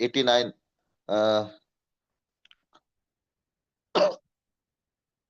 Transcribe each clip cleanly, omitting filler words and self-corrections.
89,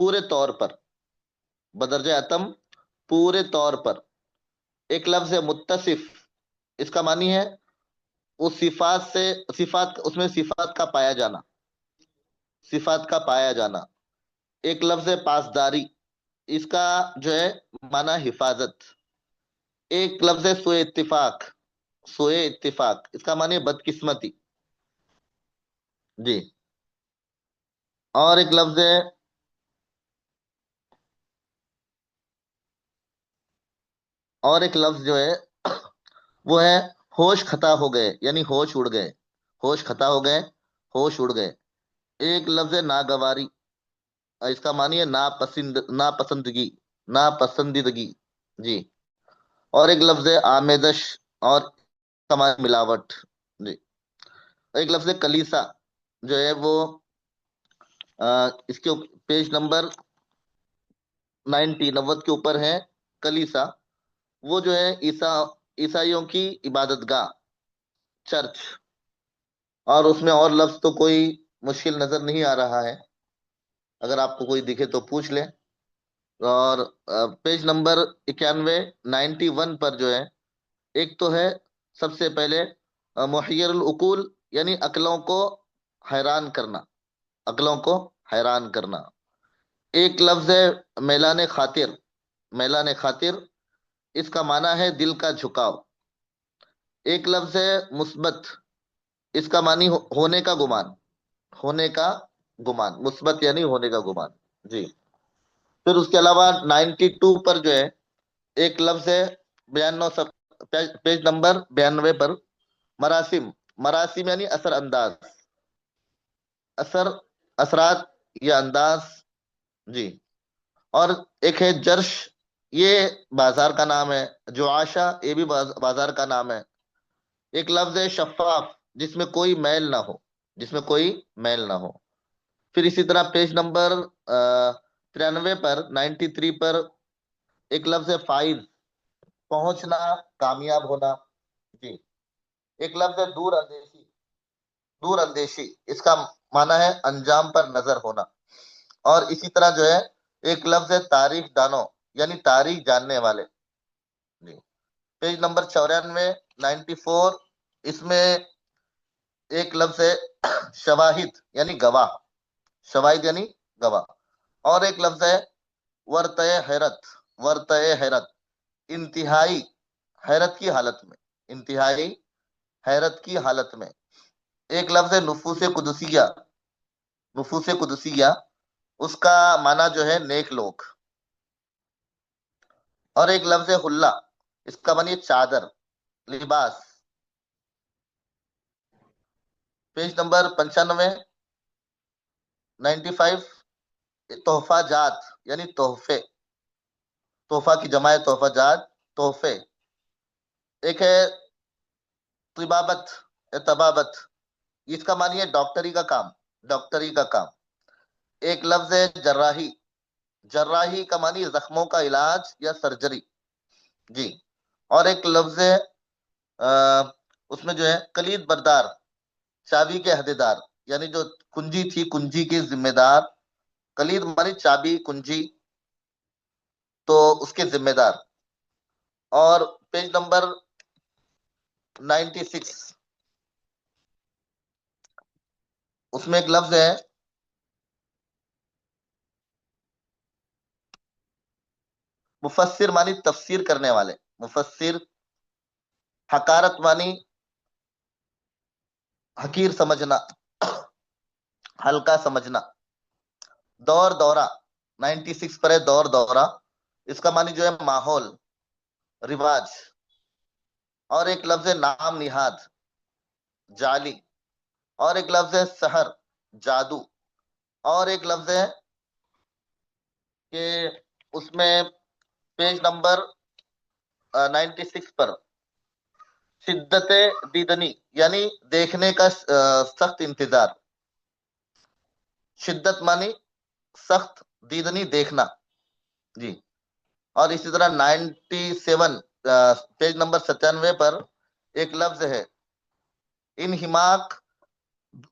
پورے طور پر، بدرجہ اتم پورے طور پر. ایک لفظ ہے متصف، اس کا معنی ہے اس صفات سے، صفات اس میں صفات کا پایا جانا، صفات کا پایا جانا. ایک لفظ ہے پاسداری، اس کا جو ہے معنی حفاظت. ایک لفظ ہے سوء اتفاق، سوء اتفاق اس کا معنی ہے بدقسمتی. جی. اور ایک لفظ ہے، اور ایک لفظ جو ہے وہ ہے ہوش خطا ہو گئے، یعنی ہوش اڑ گئے، ہوش خطا ہو گئے، ہوش اڑ گئے. ایک لفظ ہے ناگواری، اس کا معنی ہے ناپسندگی، ناپسندیدگی. جی. اور ایک لفظ ہے آمیزش، اور اس کا معنی ملاوٹ. جی. ایک لفظ ہے کلیسا، جو ہے وہ اس کے پیج نمبر 90 کے اوپر ہے. کلیسا وہ جو ہے عیسائیوں کی عبادت گاہ، چرچ. اور اس میں اور لفظ تو کوئی مشکل نظر نہیں آ رہا ہے، اگر آپ کو کوئی دکھے تو پوچھ لیں. اور پیج نمبر 91 پر جو ہے، ایک تو ہے سب سے پہلے محیر العقول، یعنی عقلوں کو حیران کرنا، عقلوں کو حیران کرنا. ایک لفظ ہے میلان خاطر، میلان خاطر اس کا معنی ہے دل کا جھکاؤ. ایک لفظ ہے مثبت، اس کا معنی ہونے کا گمان، ہونے کا گمان، مثبت یعنی ہونے کا گمان. جی. پھر اس کے علاوہ 92 پر جو ہے ایک لفظ ہے 92، پیج نمبر 92 پر مراسم. مراسم یعنی اثر انداز، اثر، اثرات یا انداز. جی. اور ایک ہے جرش، یہ بازار کا نام ہے. جو آشا یہ بھی بازار کا نام ہے. ایک لفظ ہے شفاف، جس میں کوئی میل نہ ہو، جس میں کوئی میل نہ ہو. پھر اسی طرح پیج نمبر 93 پر 93 پر ایک لفظ ہے فائز، پہنچنا، کامیاب ہونا. جی. ایک لفظ ہے دور اندیشی، دور اندیشی اس کا معنی ہے انجام پر نظر ہونا. اور اسی طرح جو ہے ایک لفظ ہے تاریخ دانوں، یعنی تاریخ جاننے والے. جی. پیج نمبر 94 94 اس میں ایک لفظ ہے شواہد، یعنی گواہ، شواہد یعنی گواہ. اور ایک لفظ ہے ورطۂ حیرت، ورطۂ حیرت انتہائی حیرت کی حالت میں، انتہائی حیرت کی حالت میں. ایک لفظ ہے نفوس قدسیہ، نفوس قدسیہ اس کا معنی جو ہے نیک لوگ. اور ایک لفظ ہے حلہ، اس کا معنی چادر، لباس. پیج نمبر 95 95 تحفہ جات یعنی تحفے، تحفہ کی جمع ہے تحفہ جات، تحفے. ایک ہے طبابت، طبابت اس کا معنی ہے ڈاکٹری کا کام، ڈاکٹری کا کام. ایک لفظ ہے جراحی، جراحی کا معنی زخموں کا علاج یا سرجری. جی. اور ایک لفظ ہے اس میں جو ہے کلید بردار، چابی کے عہدیدار، یعنی جو کنجی تھی، کنجی کے ذمہ دار. کلید مانی چابی، کنجی، تو اس کے ذمہ دار. اور پیج نمبر 96 اس میں ایک لفظ ہے مفسر، مانی تفسیر کرنے والے، مفسر. حقارت مانی حقیر سمجھنا، ہلکا سمجھنا. دور دورہ 96 پر ہے دور دورہ، اس کا معنی جو ہے ماحول، رواج. اور ایک لفظ ہے نام نہاد، جعلی. اور ایک لفظ ہے سحر، جادو. اور ایک لفظ ہے کہ اس میں پیج نمبر 96 پر شدت دیدنی، یعنی دیکھنے کا سخت انتظار. شدت مانی سخت، دیدنی دیکھنا. جی. اور اسی طرح 97 پیج نمبر 97 پر ایک لفظ ہے انہماک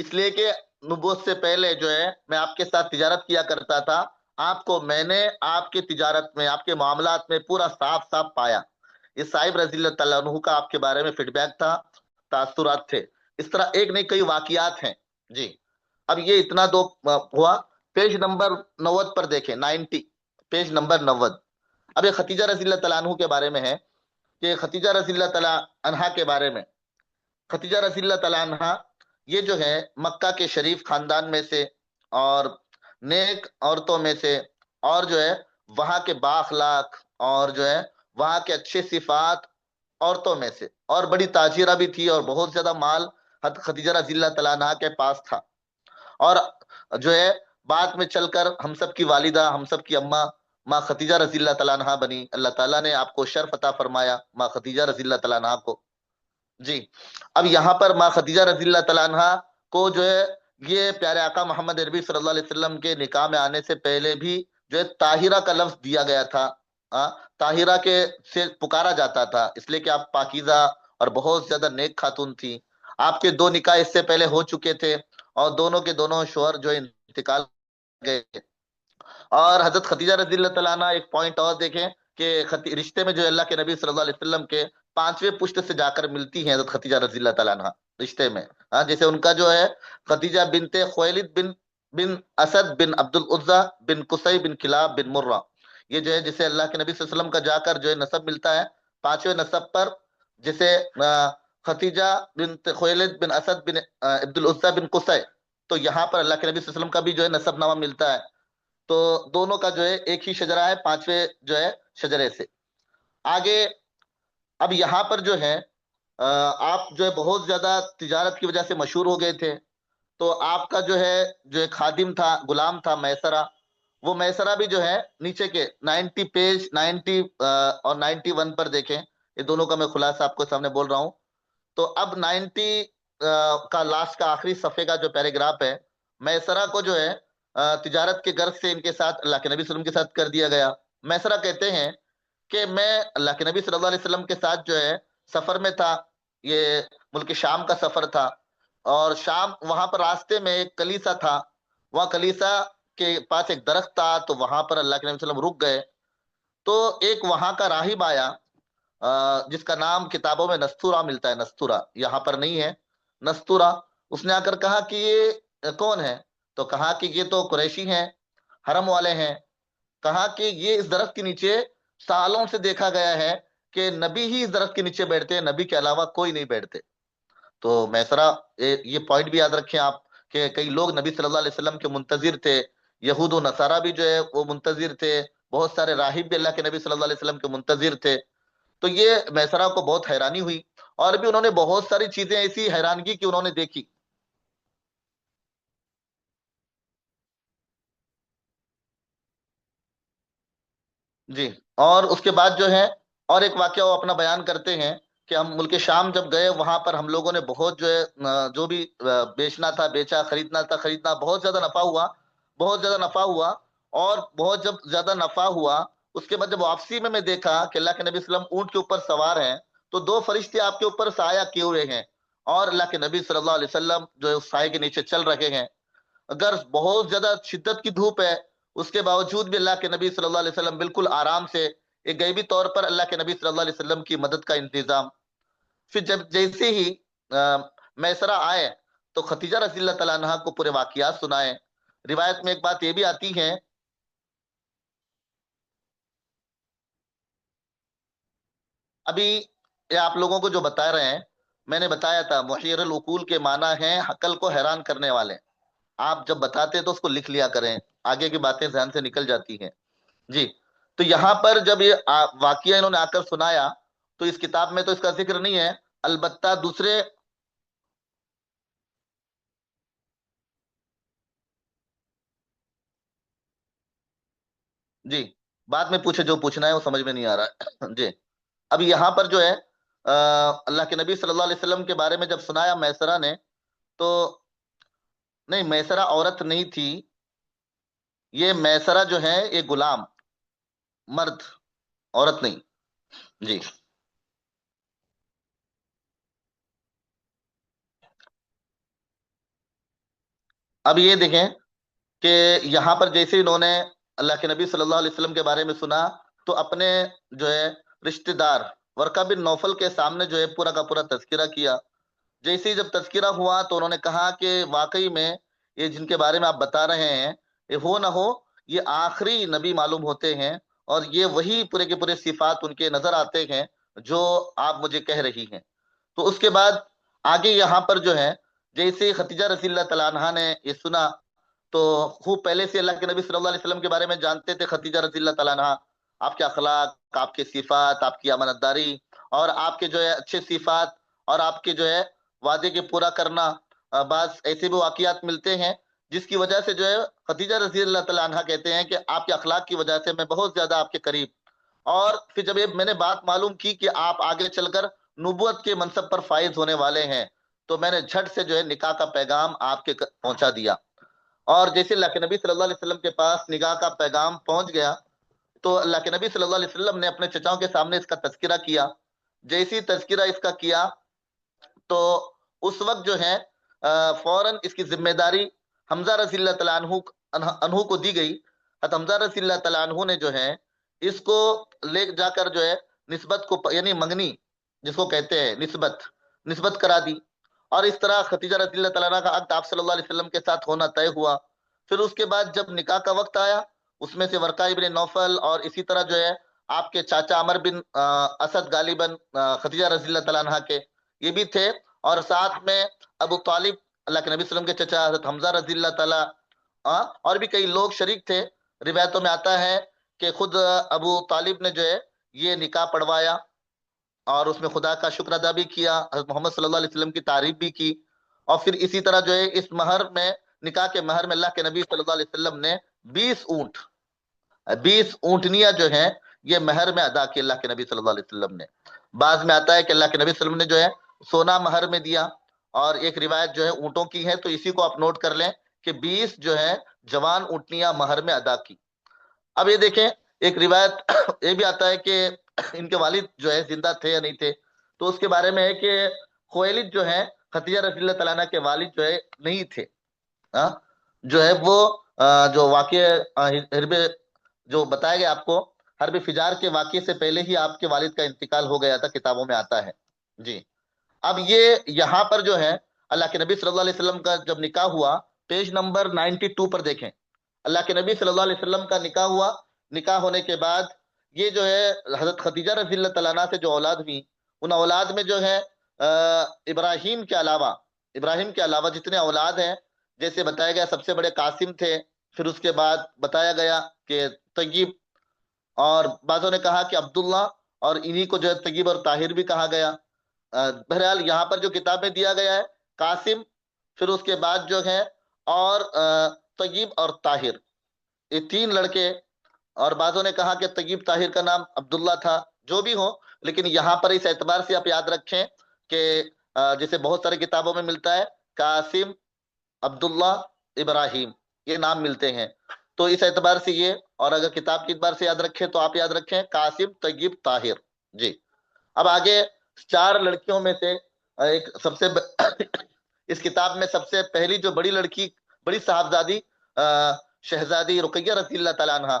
اس لیے کہ نبوت سے پہلے جو ہے میں آپ کے ساتھ تجارت کیا کرتا تھا، آپ کو میں نے آپ کی تجارت میں، آپ کے معاملات میں پورا صاف صاف پایا۔ یہ صاحب رضی اللہ تعالیٰ عنہ کا آپ کے بارے میں فیڈ بیک تھا، تاثرات تھے۔ اس طرح ایک نہیں کئی واقعات ہیں۔ جی، اب یہ اتنا دو ہوا۔ پیج نمبر 90 پر دیکھیں، 90، پیج نمبر 90۔ اب یہ ختیجہ رضی اللہ تعالیٰ عنہ کے بارے میں ہے کہ ختیجہ رضی اللہ تعالیٰ عنہا کے بارے میں، ختیجہ رضی اللہ تعالیٰ عنہا یہ جو ہے مکہ کے شریف خاندان میں سے اور نیک عورتوں میں سے، اور جو ہے وہاں کے با اخلاق اور جو ہے وہاں کے اچھے صفات عورتوں میں سے، اور بڑی تاجرہ بھی تھی اور بہت زیادہ مال ختیجہ رضی اللہ تعالیٰ عنہ کے پاس تھا۔ اور جو ہے بعد میں چل کر ہم سب کی والدہ، ہم سب کی اماں ماں ختیجہ رضی اللہ تعالیٰ عنہ بنی۔ اللہ تعالیٰ نے آپ کو شرف عطا فرمایا ماں ختیجہ رضی اللہ تعالیٰ عنہ کو۔ جی، اب یہاں پر ماں خدیجہ رضی اللہ تعالیٰ عنہ کو جو ہے یہ پیارے آقا محمد عربی صلی اللہ علیہ وسلم کے نکاح میں آنے سے پہلے بھی جو ہے طاہرہ کا لفظ دیا گیا تھا۔ طاہرہ کے سے پکارا جاتا تھا، اس لیے کہ آپ پاکیزہ اور بہت زیادہ نیک خاتون تھی۔ آپ کے دو نکاح اس سے پہلے ہو چکے تھے اور دونوں کے دونوں شوہر جو انتقال گئے۔ اور حضرت ختیجہ رضی اللہ تعالیٰ عنہ ایک پوائنٹ اور دیکھیں کہ رشتے میں جو اللہ کے نبی صلی اللہ علیہ وسلم کے پانچویں پشت سے جا کر ملتی ہیں حضرت ختیجہ رضی اللہ تعالیٰ عنہ رشتے میں۔ جیسے ان کا جو ہے ختیجہ بنت خویلد بن اسد بن عبد العزا بن قصی بن کلاب بن مرہ، یہ جو ہے جسے اللہ کے نبی صلی اللہ علیہ وسلم کا جا کر جو ہے نسب ملتا ہے پانچویں نسب پر، جسے ختیجہ بنت خویلد بن اسد بن عبد العزا بن قصی، تو یہاں پر اللہ کے نبی صلی اللہ علیہ وسلم کا بھی جو ہے نسب نامہ ملتا ہے۔ تو دونوں کا جو ہے ایک ہی شجرہ ہے پانچویں جو ہے شجرے سے آگے۔ اب یہاں پر جو ہے آپ جو ہے بہت زیادہ تجارت کی وجہ سے مشہور ہو گئے تھے، تو آپ کا جو ہے خادم تھا، غلام تھا میسرہ، وہ میسرہ بھی جو ہے نیچے کے 90 پیج 90 اور 91 پر دیکھیں، یہ دونوں کا میں خلاصہ آپ کو سامنے بول رہا ہوں۔ تو اب 90 کا لاسٹ کا آخری صفحے کا جو پیراگراف ہے، میسرہ کو جو ہے تجارت کے غرض سے ان کے ساتھ اللہ کے نبی صلی اللہ علیہ وسلم کے ساتھ کر دیا گیا۔ میسرہ کہتے ہیں کہ میں اللہ کے نبی صلی اللہ علیہ وسلم کے ساتھ جو ہے سفر میں تھا، یہ ملک شام کا سفر تھا، اور شام وہاں پر راستے میں ایک کلیسا تھا، وہاں کلیسا کے پاس ایک درخت تھا، تو وہاں پر اللہ کے نبی صلی اللہ علیہ وسلم رک گئے۔ تو ایک وہاں کا راہب آیا جس کا نام کتابوں میں نستورا ملتا ہے، نستورا یہاں پر نہیں ہے، نستورا۔ اس نے آ کر کہا کہ یہ کون ہے؟ تو کہا کہ یہ تو قریشی ہیں، حرم والے ہیں۔ کہا کہ یہ اس درخت کے نیچے سالوں سے دیکھا گیا ہے کہ نبی ہی اس درخت کے نیچے بیٹھتے ہیں، نبی کے علاوہ کوئی نہیں بیٹھتے۔ تو میسرا یہ پوائنٹ بھی یاد رکھیں آپ کہ کئی لوگ نبی صلی اللہ علیہ وسلم کے منتظر تھے، یہود و نصارہ بھی جو ہے وہ منتظر تھے، بہت سارے راہب بھی اللہ کے نبی صلی اللہ علیہ وسلم کے منتظر تھے۔ تو یہ میسرا کو بہت حیرانی ہوئی، اور بھی انہوں نے بہت ساری چیزیں ایسی حیرانگی کی انہوں نے دیکھی۔ جی، اور اس کے بعد جو ہے اور ایک واقعہ وہ اپنا بیان کرتے ہیں کہ ہم ملک شام جب گئے، وہاں پر ہم لوگوں نے بہت جو ہے جو بھی بیچنا تھا بیچا، خریدنا تھا خریدنا، بہت زیادہ نفع ہوا، بہت زیادہ نفع ہوا۔ اور بہت جب زیادہ نفع ہوا، اس کے بعد جب واپسی میں دیکھا کہ اللہ کے نبی صلی اللہ علیہ وسلم اونٹ کے اوپر سوار ہیں، تو دو فرشتے آپ کے اوپر سایہ کیے ہوئے ہیں، اور اللہ کے نبی صلی اللہ علیہ وسلم جو ہے اس سائے کے نیچے چل رہے ہیں۔ اگر بہت زیادہ شدت کی دھوپ ہے، اس کے باوجود بھی اللہ کے نبی صلی اللہ علیہ وسلم بالکل آرام سے، ایک غیبی طور پر اللہ کے نبی صلی اللہ علیہ وسلم کی مدد کا انتظام۔ پھر جب جیسے ہی میسرہ آئے تو ختیجہ رضی اللہ تعالیٰ عنہ کو پورے واقعات سنائے۔ روایت میں ایک بات یہ بھی آتی ہے، ابھی یہ آپ لوگوں کو جو بتا رہے ہیں، میں نے بتایا تھا محیر العقول کے معنی ہیں عقل کو حیران کرنے والے۔ آپ جب بتاتے ہیں تو اس کو لکھ لیا کریں، آگے کی باتیں ذہن سے نکل جاتی ہیں۔ جی، تو یہاں پر جب یہ واقعہ انہوں نے آ کر سنایا، تو اس کتاب میں تو اس کا ذکر نہیں ہے، البتہ دوسرے جی بعد میں پوچھے جو پوچھنا ہے، وہ سمجھ میں نہیں آ رہا ہے جی، اب یہاں پر جو ہے اللہ کے نبی صلی اللہ علیہ وسلم کے بارے میں جب سنایا میسرہ نے، تو نہیں، میسرہ عورت نہیں تھی، یہ میسرہ جو ہے یہ غلام، مرد، عورت نہیں۔ جی، اب یہ دیکھیں کہ یہاں پر جیسے انہوں نے اللہ کے نبی صلی اللہ علیہ وسلم کے بارے میں سنا، تو اپنے جو ہے رشتہ دار ورقہ بن نوفل کے سامنے جو ہے پورا کا پورا تذکرہ کیا۔ جیسے ہی جب تذکرہ ہوا تو انہوں نے کہا کہ واقعی میں یہ جن کے بارے میں آپ بتا رہے ہیں، یہ ہو نہ ہو یہ آخری نبی معلوم ہوتے ہیں، اور یہ وہی پورے کے پورے صفات ان کے نظر آتے ہیں جو آپ مجھے کہہ رہی ہیں۔ تو اس کے بعد آگے یہاں پر جو ہے جیسے ہی ختیجہ رضی اللہ تعالیٰ عنہا نے یہ سنا، تو خوب پہلے سے اللہ کے نبی صلی اللہ علیہ وسلم کے بارے میں جانتے تھے ختیجہ رضی اللہ تعالیٰ عنہا، آپ کے اخلاق، آپ کے صفات، آپ کی امانت داری، اور آپ کے جو ہے اچھے صفات، اور آپ کے جو ہے وعدے کے پورا کرنا۔ بعض ایسے بھی واقعات ملتے ہیں جس کی وجہ سے جو ہے ختیجہ رضی اللہ تعالیٰ عنہ کہتے ہیں کہ آپ کے اخلاق کی وجہ سے میں بہت زیادہ آپ کے قریب۔ اور پھر جب یہ میں نے بات معلوم کی کہ آپ آگے چل کر نبوت کے منصب پر فائز ہونے والے ہیں، تو میں نے جھٹ سے جو ہے نکاح کا پیغام آپ کے پہنچا دیا۔ اور جیسے اللہ کے نبی صلی اللہ علیہ وسلم کے پاس نکاح کا پیغام پہنچ گیا، تو اللہ کے نبی صلی اللہ علیہ وسلم نے اپنے چچاؤں کے سامنے اس کا تذکرہ کیا۔ جیسی تذکرہ اس کا کیا تو اس وقت جو ہے فوراً اس کی ذمہ داری حمزہ رضی اللہ تعالیٰ عنہ کو دی گئی۔ حضرت حمزہ رضی اللہ تعالیٰ عنہ نے جو ہے اس کو لے جا کر جو ہے نسبت کو، یعنی منگنی جس کو کہتے ہیں نسبت کرا دی، اور اس طرح ختیجہ رضی اللہ تعالیٰ عنہ کا عقد آپ صلی اللہ علیہ وسلم کے ساتھ ہونا طے ہوا۔ پھر اس کے بعد جب نکاح کا وقت آیا، اس میں سے ورقہ ابن نوفل اور اسی طرح جو ہے آپ کے چاچا عمر بن اسد غالباً ختیجہ رضی اللہ تعالیٰ عنہ کے یہ بھی تھے، اور ساتھ میں ابو طالب اللہ کے نبی صلی اللہ علیہ وسلم کے چچا حضرت حمزہ رضی اللہ تعالیٰ اور بھی کئی لوگ شریک تھے۔ روایتوں میں آتا ہے کہ خود ابو طالب نے جو ہے یہ نکاح پڑھوایا، اور اس میں خدا کا شکر ادا بھی کیا، حضرت محمد صلی اللہ علیہ وسلم کی تعریف بھی کی۔ اور پھر اسی طرح جو ہے اس مہر میں، نکاح کے مہر میں اللہ کے نبی صلی اللہ علیہ وسلم نے 20 اونٹنیاں جو ہیں یہ مہر میں ادا کی اللہ کے نبی صلی اللہ علیہ وسلم نے۔ بعض میں آتا ہے کہ اللہ کے نبی صلی اللہ علیہ وسلم نے جو ہے سونا مہر میں دیا، اور ایک روایت جو ہے اونٹوں کی ہے، تو اسی کو آپ نوٹ کر لیں کہ 20 جو ہے جوان اونٹنیاں مہر میں ادا کی۔ اب یہ دیکھیں ایک روایت یہ بھی آتا ہے کہ ان کے والد جو ہے زندہ تھے یا نہیں تھے، تو اس کے بارے میں ہے کہ خویلد جو ہے ختیجہ رضی اللہ تعالیٰ عنہ کے والد جو ہے نہیں تھے۔ جو ہے وہ جو واقع حرب جو بتایا گیا آپ کو، حرب فجار کے واقعے سے پہلے ہی آپ کے والد کا انتقال ہو گیا تھا، کتابوں میں آتا ہے جی۔ اب یہ یہاں پر جو ہے اللہ کے نبی صلی اللہ علیہ وسلم کا جب نکاح ہوا، پیج نمبر 92 پر دیکھیں، اللہ کے نبی صلی اللہ علیہ وسلم کا نکاح ہوا۔ نکاح ہونے کے بعد یہ جو ہے حضرت خدیجہ رضی اللہ تعالیٰ عنہ سے جو اولاد ہوئی، ان اولاد میں جو ہے ابراہیم کے علاوہ جتنے اولاد ہیں، جیسے بتایا گیا سب سے بڑے قاسم تھے، پھر اس کے بعد بتایا گیا کہ طیب، اور بعضوں نے کہا کہ عبداللہ، اور انہی کو جو ہے طیب اور طاہر بھی کہا گیا۔ بہرحال یہاں پر جو کتاب میں دیا گیا ہے قاسم، پھر اس کے بعد جو ہے اور طیب اور طاہر، یہ 3 لڑکے، اور بعضوں نے کہا کہ طیب طاہر کا نام عبداللہ تھا۔ جو بھی ہو، لیکن یہاں پر اس اعتبار سے آپ یاد رکھیں کہ جیسے بہت سارے کتابوں میں ملتا ہے قاسم، عبداللہ، ابراہیم، یہ نام ملتے ہیں، تو اس اعتبار سے یہ، اور اگر کتاب کے اعتبار سے یاد رکھیں تو آپ یاد رکھیں قاسم، طیب، طاہر جی۔ اب آگے 4 لڑکیوں میں سے ایک سب سے اس کتاب میں سب سے پہلی جو بڑی لڑکی، بڑی صاحبزادی شہزادی رقیہ رضی اللہ تعالیٰ عنہ،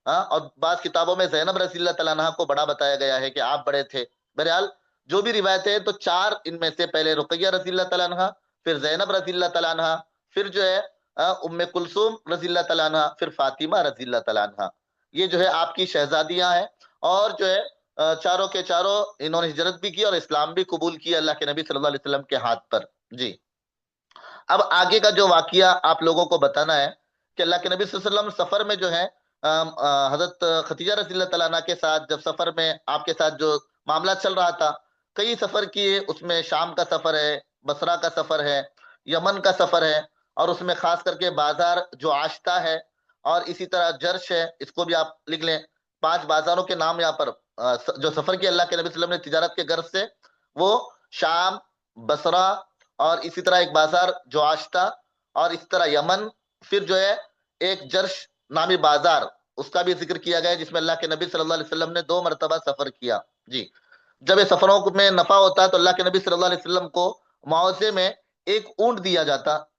اور بعض کتابوں میں زینب رضی اللہ تعالیٰ عنہ کو بڑا بتایا گیا ہے کہ آپ بڑے تھے۔ بہرحال جو بھی روایتیں ہیں تو 4 ان میں سے، پہلے رقیہ رضی اللہ تعالیٰ عنہ، پھر زینب رضی اللہ تعالیٰ عنہ، پھر جو ہے ام کلثوم رضی اللہ تعالیٰ عنہ، پھر فاطمہ رضی اللہ تعالیٰ عنہ، یہ جو ہے آپ کی شہزادیاں ہیں، اور جو ہے چاروں کے چاروں انہوں نے ہجرت بھی کی اور اسلام بھی قبول کیا اللہ کے نبی صلی اللہ علیہ وسلم کے ہاتھ پر جی۔ اب آگے کا جو واقعہ آپ لوگوں کو بتانا ہے کہ اللہ کے نبی صلی اللہ علیہ وسلم سفر میں جو ہے حضرت ختیجہ رضی اللہ تعالیٰ عنہ کے ساتھ، جب سفر میں آپ کے ساتھ جو معاملہ چل رہا تھا، کئی سفر کیے، اس میں شام کا سفر ہے، بصرہ کا سفر ہے، یمن کا سفر ہے، اور اس میں خاص کر کے بازار جو آشتا ہے، اور اسی طرح جرش ہے، اس کو بھی آپ لکھ لیں۔ 5 بازاروں کے نام یہاں پر جو سفر کیا اللہ کے نبی صلی اللہ علیہ وسلم نے تجارت کے غرض سے، وہ شام، بصرہ، اور اسی طرح ایک بازار جو آشتا، اور اس طرح یمن، پھر جو ہے ایک جرش نامی بازار، اس کا بھی ذکر کیا گیا ہے، جس میں اللہ کے نبی صلی اللہ علیہ وسلم نے 2 مرتبہ سفر کیا جی۔ جب یہ سفروں میں نفع ہوتا ہے تو اللہ کے نبی صلی اللہ علیہ وسلم کو معاوضے میں ایک اونٹ دیا جاتا،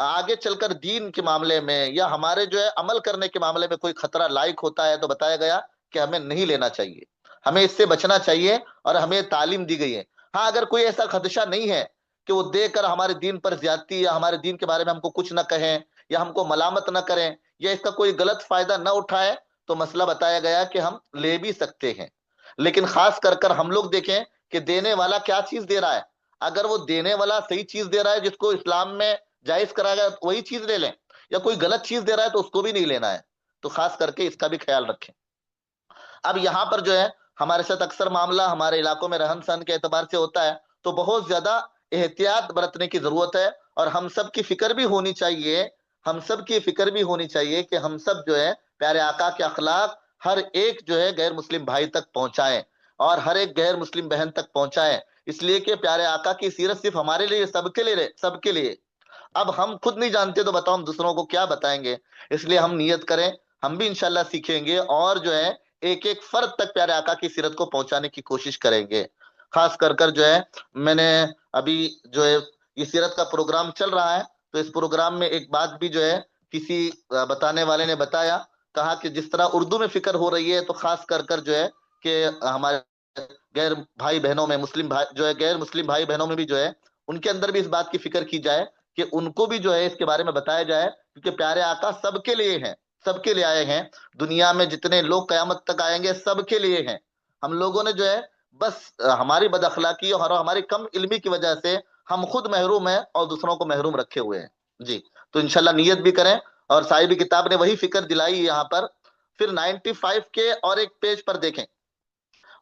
آگے چل کر دین کے معاملے میں یا ہمارے جو ہے عمل کرنے کے معاملے میں کوئی خطرہ لاحق ہوتا ہے تو بتایا گیا کہ ہمیں نہیں لینا چاہیے، ہمیں اس سے بچنا چاہیے، اور ہمیں تعلیم دی گئی ہے۔ ہاں اگر کوئی ایسا خدشہ نہیں ہے کہ وہ دے کر ہمارے دین پر زیادتی یا ہمارے دین کے بارے میں ہم کو کچھ نہ کہیں یا ہم کو ملامت نہ کریں یا اس کا کوئی غلط فائدہ نہ اٹھائے، تو مسئلہ بتایا گیا کہ ہم لے بھی سکتے ہیں۔ لیکن خاص کر کر ہم لوگ دیکھیں کہ دینے والا کیا چیز دے رہا ہے۔ اگر وہ دینے والا صحیح چیز دے رہا ہے جس کو اسلام میں جائز کرایا گیا وہی چیز لے لیں، یا کوئی غلط چیز دے رہا ہے تو اس کو بھی نہیں لینا ہے، تو خاص کر کے اس کا بھی خیال رکھیں۔ اب یہاں پر جو ہے ہمارے ساتھ اکثر معاملہ ہمارے علاقوں میں رہن سہن کے اعتبار سے ہوتا ہے، تو بہت زیادہ احتیاط برتنے کی ضرورت ہے، اور ہم سب کی فکر بھی ہونی چاہیے، ہم سب کی فکر بھی ہونی چاہیے کہ ہم سب جو ہے پیارے آقا کے اخلاق ہر ایک جو ہے غیر مسلم بھائی تک پہنچائیں، اور ہر ایک غیر مسلم بہن تک پہنچائیں، اس لیے کہ پیارے آقا کی سیرت صرف ہمارے لیے، سب کے لیے، سب کے لیے۔ اب ہم خود نہیں جانتے تو بتاؤ ہم دوسروں کو کیا بتائیں گے؟ اس لیے ہم نیت کریں، ہم بھی انشاءاللہ سیکھیں گے، اور جو ہے ایک ایک فرد تک پیارے آقا کی سیرت کو پہنچانے کی کوشش کریں گے۔ خاص کر کر جو ہے میں نے ابھی جو ہے یہ سیرت کا پروگرام چل رہا ہے، تو اس پروگرام میں ایک بات بھی جو ہے کسی بتانے والے نے بتایا، کہا کہ جس طرح اردو میں فکر ہو رہی ہے تو خاص کر کر جو ہے کہ ہمارے غیر بھائی بہنوں میں مسلم بھائی جو ہے غیر مسلم بھائی بہنوں میں بھی جو ہے ان کے اندر بھی اس بات کی فکر کی جائے کہ ان کو بھی جو ہے اس کے بارے میں بتایا جائے، کیونکہ پیارے آقا سب کے لیے ہیں، سب کے لیے آئے ہیں، دنیا میں جتنے لوگ قیامت تک آئیں گے سب کے لیے ہیں۔ ہم لوگوں نے جو ہے بس ہماری بد اخلاقی اور ہماری کم علمی کی وجہ سے ہم خود محروم ہیں اور دوسروں کو محروم رکھے ہوئے ہیں۔ جی، تو انشاءاللہ نیت بھی کریں، اور صاحب کتاب نے وہی فکر دلائی یہاں پر۔ پھر 95 کے اور ایک پیج پر دیکھیں،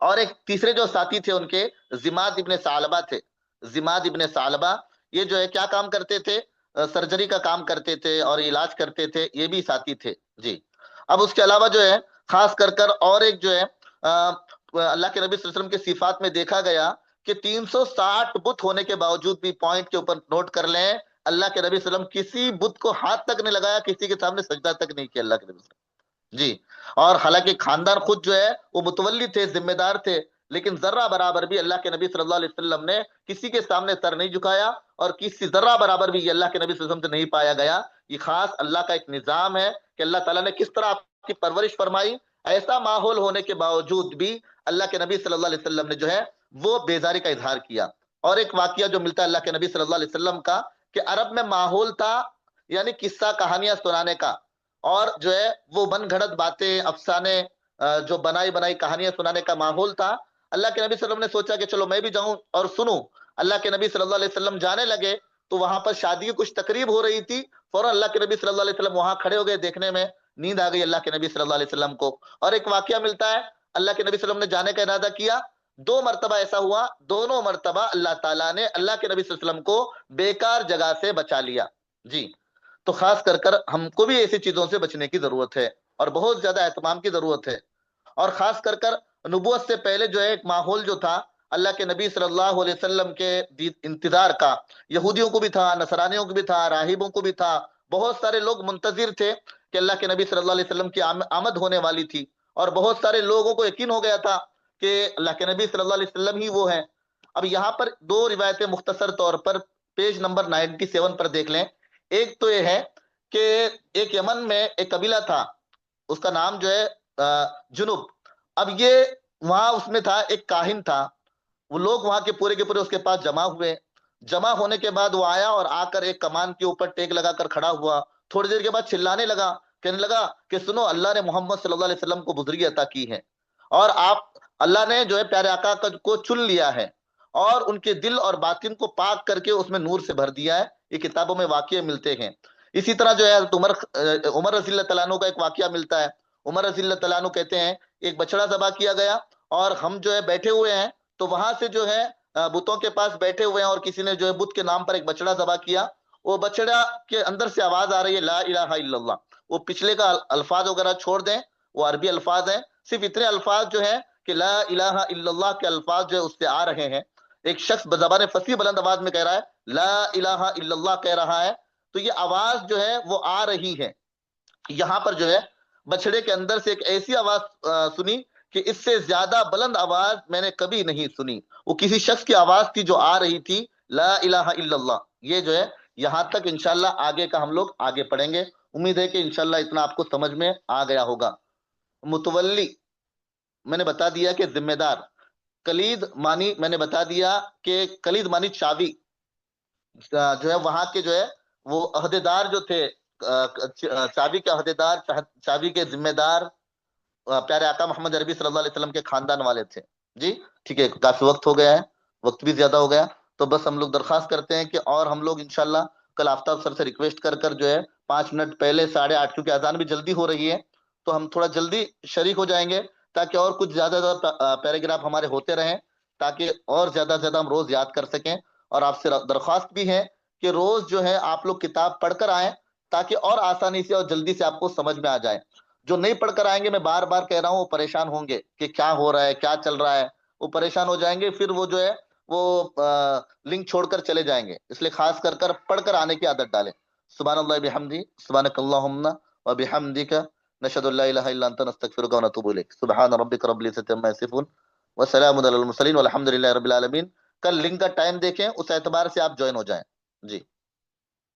اور ایک تیسرے جو ساتھی تھے ان کے زماد ابن ثعلبہ تھے، زماد ابن ثعلبہ، یہ جو ہے کیا کام کرتے تھے؟ سرجری کا کام کرتے تھے اور علاج کرتے تھے، یہ بھی ساتھی تھے۔ جی، اب اس کے علاوہ جو ہے خاص کر کر اور ایک جو ہے اللہ کے نبی صلی اللہ علیہ وسلم کے صفات میں دیکھا گیا کہ 360 بت ہونے کے باوجود بھی، پوائنٹ کے اوپر نوٹ کر لیں، اللہ کے نبی صلی اللہ علیہ وسلم کسی بت کو ہاتھ تک نہیں لگایا، کسی کے سامنے سجدہ تک نہیں کیا اللہ کے نبی صلی اللہ علیہ وسلم۔ جی، اور حالانکہ خاندان خود جو ہے وہ متولی تھے، ذمہ دار تھے، لیکن ذرہ برابر بھی اللہ کے نبی صلی اللہ علیہ وسلم نے کسی کے سامنے سر نہیں جھکایا، اور کسی ذرہ برابر بھی یہ اللہ کے نبی صلی اللہ علیہ وسلم سے نہیں پایا گیا۔ یہ خاص اللہ کا ایک نظام ہے کہ اللہ تعالیٰ نے کس طرح آپ کی پرورش فرمائی، ایسا ماحول ہونے کے باوجود بھی اللہ کے نبی صلی اللہ علیہ وسلم نے جو ہے وہ بیزاری کا اظہار کیا۔ اور ایک واقعہ جو ملتا ہے اللہ کے نبی صلی اللہ علیہ وسلم کا کہ عرب میں ماحول تھا، یعنی قصہ کہانیاں سنانے کا، اور جو ہے وہ من گھڑت باتیں، افسانے، جو بنائی بنائی کہانیاں سنانے کا ماحول تھا۔ اللہ کے نبی صلی اللہ علیہ وسلم نے سوچا کہ چلو میں بھی جاؤں اور سنوں۔ اللہ کے نبی صلی اللہ علیہ وسلم جانے لگے تو وہاں پر شادی کی کچھ تقریب ہو رہی تھی، فوراً اللہ کے نبی صلی اللہ علیہ وسلم وہاں کھڑے ہو گئے، دیکھنے میں نیند آ گئی اللہ کے نبی صلی اللہ علیہ وسلم کو۔ اور ایک واقعہ ملتا ہے، اللہ کے نبی صلی اللہ علیہ وسلم نے جانے کا ارادہ کیا، 2 مرتبہ ایسا ہوا، دونوں مرتبہ اللہ تعالیٰ نے اللہ کے نبی صلی اللہ علیہ وسلم کو بیکار جگہ سے بچا لیا۔ جی، تو خاص کر کر ہم کو بھی ایسی چیزوں سے بچنے کی ضرورت ہے، اور بہت زیادہ اہتمام کی ضرورت ہے۔ اور خاص کر کر نبوت سے پہلے جو ہے ایک ماحول جو تھا اللہ کے نبی صلی اللہ علیہ وسلم کے انتظار کا، یہودیوں کو بھی تھا، نصرانیوں کو بھی تھا، راہبوں کو بھی تھا، بہت سارے لوگ منتظر تھے کہ اللہ کے نبی صلی اللہ علیہ وسلم کی آمد ہونے والی تھی، اور بہت سارے لوگوں کو یقین ہو گیا تھا کہ اللہ کے نبی صلی اللہ علیہ وسلم ہی وہ ہیں۔ اب یہاں پر 2 روایتیں مختصر طور پر پیج نمبر 97 پر دیکھ لیں۔ ایک تو یہ ہے کہ ایک یمن میں ایک قبیلہ تھا، اس کا نام جو ہے جنوب۔ اب یہ وہاں اس میں تھا ایک کاہن تھا، وہ لوگ وہاں کے پورے اس کے پاس جمع ہوئے، جمع ہونے کے بعد وہ آیا اور آ کر ایک کمان کے اوپر ٹیک لگا کر کھڑا ہوا، تھوڑی دیر کے بعد چلانے لگا، کہنے لگا کہ سنو، اللہ نے محمد صلی اللہ علیہ وسلم کو بزرگی عطا کی ہے، اور اللہ نے جو ہے پیارے آقا کو چن لیا ہے، اور ان کے دل اور باطن کو پاک کر کے اس میں نور سے بھر دیا ہے۔ یہ کتابوں میں واقعے ملتے ہیں۔ اسی طرح جو ہے عمر رضی اللہ تعالیٰ عنہ کا ایک واقعہ ملتا ہے۔ عمر رضی اللہ تعالیٰ عنہ کہتے ہیں ایک بچڑا ذبح کیا گیا، اور ہم جو ہے بیٹھے ہوئے ہیں، تو وہاں سے جو ہے بتوں کے پاس بیٹھے ہوئے ہیں، اور کسی نے جو ہے بت کے نام پر ایک بچڑا ذبح کیا، وہ بچڑا کے اندر سے آواز آ رہی ہے لا الہ الا اللہ۔ وہ پچھلے کا الفاظ وغیرہ چھوڑ دیں، وہ عربی الفاظ ہیں، صرف اتنے الفاظ جو ہیں کہ لا الہ الا اللہ کے الفاظ جو ہے اس سے آ رہے ہیں۔ ایک شخص بزبان فصیح بلند آواز میں کہہ رہا ہے لا الہ الا اللہ کہہ رہا ہے، تو یہ آواز جو ہے وہ آ رہی ہے۔ یہاں پر جو ہے بچڑے کے اندر سے ایک ایسی آواز سنی کہ اس سے زیادہ بلند آواز میں نے کبھی نہیں سنی۔ وہ کسی شخص کی آواز تھی جو آ رہی تھی لا الہ الا اللہ۔ یہ جو ہے یہاں تک انشاءاللہ آگے کا ہم لوگ آگے پڑھیں گے. امید ہے کہ انشاءاللہ اتنا آپ کو سمجھ میں آ گیا ہوگا. متولی میں نے بتا دیا کہ ذمہ دار. کلید مانی میں نے بتا دیا کہ کلید مانی چابی. جو ہے وہاں کے جو ہے وہ عہدے دار جو تھے، چابی کے عہدے دار، چابی کے ذمہ دار پیارے آقا محمد عربی صلی اللہ علیہ وسلم کے خاندان والے تھے. جی ٹھیک ہے، کافی وقت ہو گیا ہے، وقت بھی زیادہ ہو گیا. تو بس ہم لوگ درخواست کرتے ہیں کہ اور ہم لوگ انشاءاللہ کل آفتاب سر سے ریکویسٹ کر کر جو ہے 5 منٹ پہلے 8:30، کیونکہ اذان بھی جلدی ہو رہی ہے، تو ہم تھوڑا جلدی شریک ہو جائیں گے تاکہ اور کچھ زیادہ زیادہ پیراگراف ہمارے ہوتے رہیں، تاکہ اور زیادہ سے زیادہ ہم روز یاد کر سکیں. اور آپ سے درخواست بھی ہے کہ روز جو ہے آپ لوگ کتاب پڑھ کر آئیں تاکہ اور آسانی سے اور جلدی سے آپ کو سمجھ میں آ جائے. جو نہیں پڑھ کر آئیں گے، میں بار بار کہہ رہا ہوں، وہ پریشان ہوں گے کہ کیا ہو رہا ہے، کیا چل رہا ہے، وہ پریشان ہو جائیں گے، پھر وہ جو ہے وہ لنک چھوڑ کر چلے جائیں گے. اس لیے خاص کر کر پڑھ کر آنے کی عادت ڈالیں. سبحان اللہ بحمدی، سبحانک اللہم و بحمدک، نشهد ان لا الہ الا انت، نستغفرک و نتوب الیک. سبحان ربک رب العزۃ عما یصفون وسلام علی المرسلین والحمد للہ رب العالمین. کل لنک کا ٹائم دیکھیں، اس اعتبار سے آپ جوائن ہو جائیں. جی.